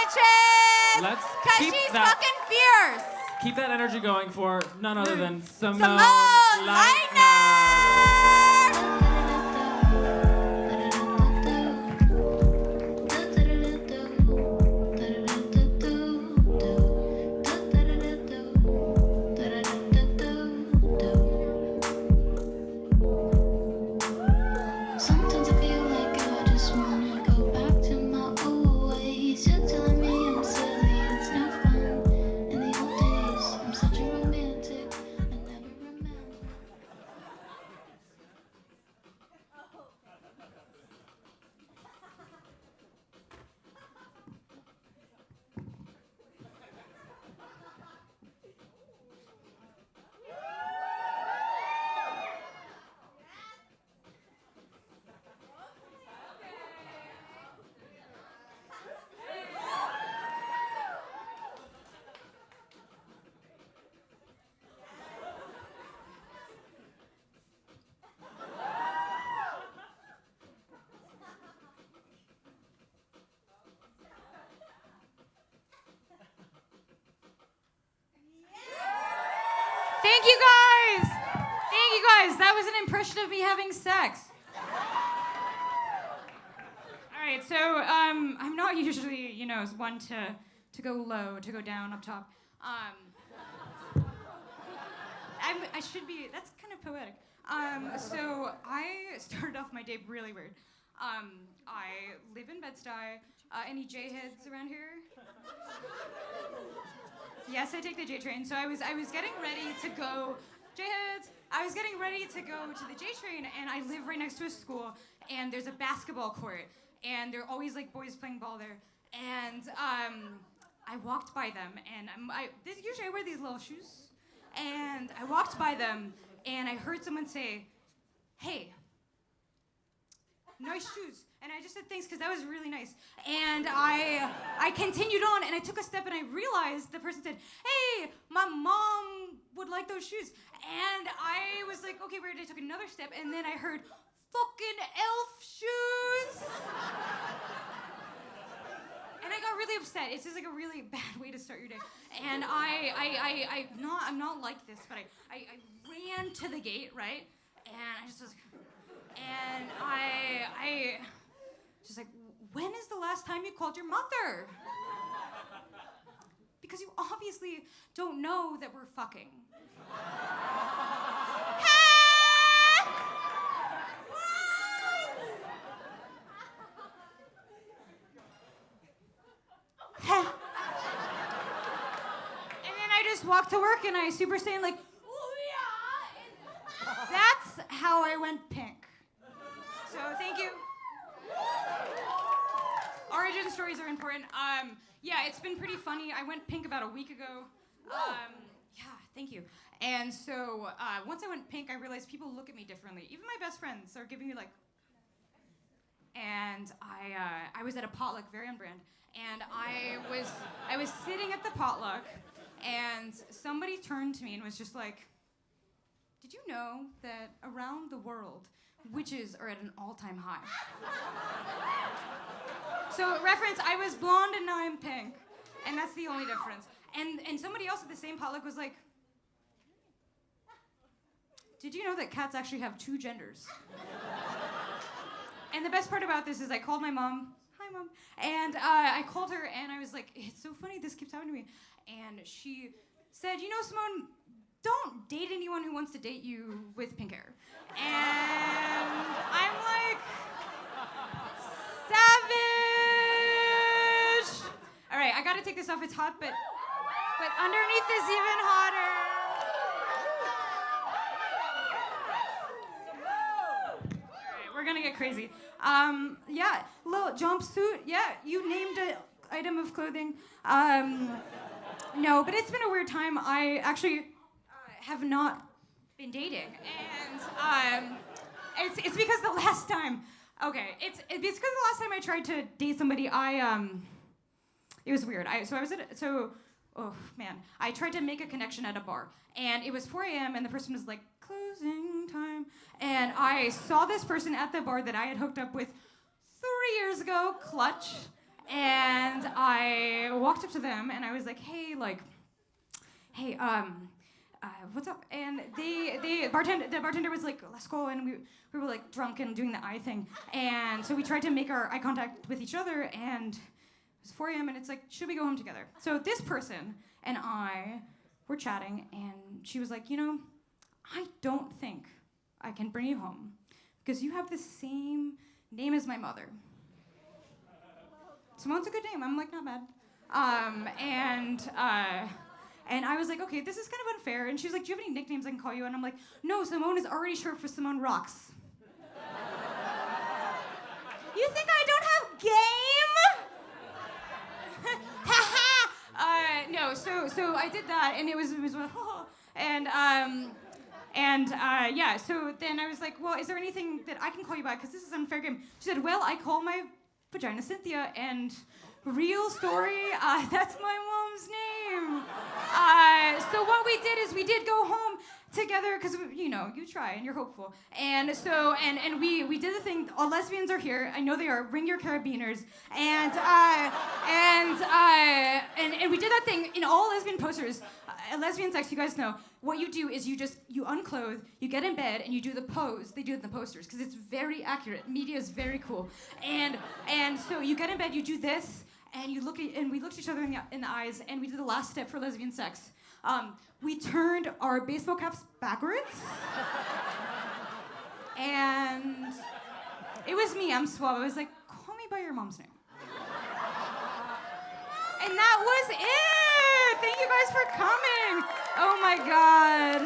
bitches! Let's Cause keep she's that- fucking fierce! Keep that energy going for none other than Simone Leitner! Sometimes I feel like I just wanna go back to my old ways. You're telling me I'm silly, it's no fun. In the old days, I'm such a romantic. I never remember. Thank you guys! Thank you guys. That was an impression of me having sex. All right, so I'm not usually, one to go low, to go down up top. I should be. That's kind of poetic. So I started off my day really weird. I live in Bed-Stuy. Any J-heads around here? Yes, I take the J train. So I was getting ready to go. J-heads. I was getting ready to go to the J train, and I live right next to a school, and there's a basketball court, and there are always like boys playing ball there, and I walked by them, and usually I wear these little shoes, and I walked by them, and I heard someone say, "Hey, nice shoes." And I just said thanks because that was really nice. And I continued on, and I took a step, and I realized the person said, "Hey, my mom would like those shoes." And I was like, okay, weird. I took another step, and then I heard, "Fucking elf shoes." And I got really upset. It's just like a really bad way to start your day. And I'm not like this, but I ran to the gate, right? And I just was, and I just like, "When is the last time you called your mother?" Because you obviously don't know that we're fucking. And then I just walked to work, and I super saiyan like, "Oh yeah." And that's how I went pink. So thank you. Origin stories are important. Yeah, it's been pretty funny. I went pink about a week ago. Yeah, thank you. And so once I went pink, I realized people look at me differently. Even my best friends are giving me like. And I was at a potluck, very on brand. And I was sitting at the potluck, and somebody turned to me and was just like, "Did you know that around the world, witches are at an all-time high?" So reference, I was blonde and now I'm pink. And that's the only difference. And somebody else at the same potluck was like, "Did you know that cats actually have two genders?" And the best part about this is I called my mom. Hi, Mom. And I called her, and I was like, "It's so funny, this keeps happening to me." And she said, "Simone, don't date anyone who wants to date you with pink hair." And I'm like, savage. All right, I gotta take this off. It's hot, but underneath is even hotter. All right, we're gonna get crazy. Yeah, little jumpsuit. Yeah, you named an item of clothing. No, but it's been a weird time. I actually have not been dating, and it's because the last time. Okay, it's because the last time I tried to date somebody, it was weird. I tried to make a connection at a bar, and it was 4 a.m. and the person was like, "Closing time," and I saw this person at the bar that I had hooked up with 3 years ago, clutch, and I walked up to them and I was like, hey, what's up? And the bartender was like, let's go. And we were like drunk and doing the eye thing. And so we tried to make our eye contact with each other, and it was 4 a.m. and it's like, should we go home together? So this person and I were chatting, and she was like, I don't think I can bring you home because you have the same name as my mother. Simone's a good name. I'm like, not bad. And I was like, okay, this is kind of unfair. And she was like, do you have any nicknames I can call you? And I'm like, no, Simone is already short for Simone Rocks. You think I don't have game? No, so I did that, and it was yeah, so then I was like, well, is there anything that I can call you by? Because this is an unfair game. She said, well, I call my vagina Cynthia, and real story, that's my mom's name. So what we did is we did go home together, because, you try and you're hopeful. And so, and we did the thing, all lesbians are here, I know they are, bring your carabiners, and we did that thing in all lesbian posters. Lesbian sex, you guys know, what you do is you unclothe, you get in bed, and you do the pose. They do it in the posters, because it's very accurate. Media is very cool. And so you get in bed, you do this, and we looked each other in the eyes, and we did the last step for lesbian sex. We turned our baseball caps backwards, and it was me, I'm suave. I was like, call me by your mom's name. And that was it! Thank you guys for coming! Oh my God.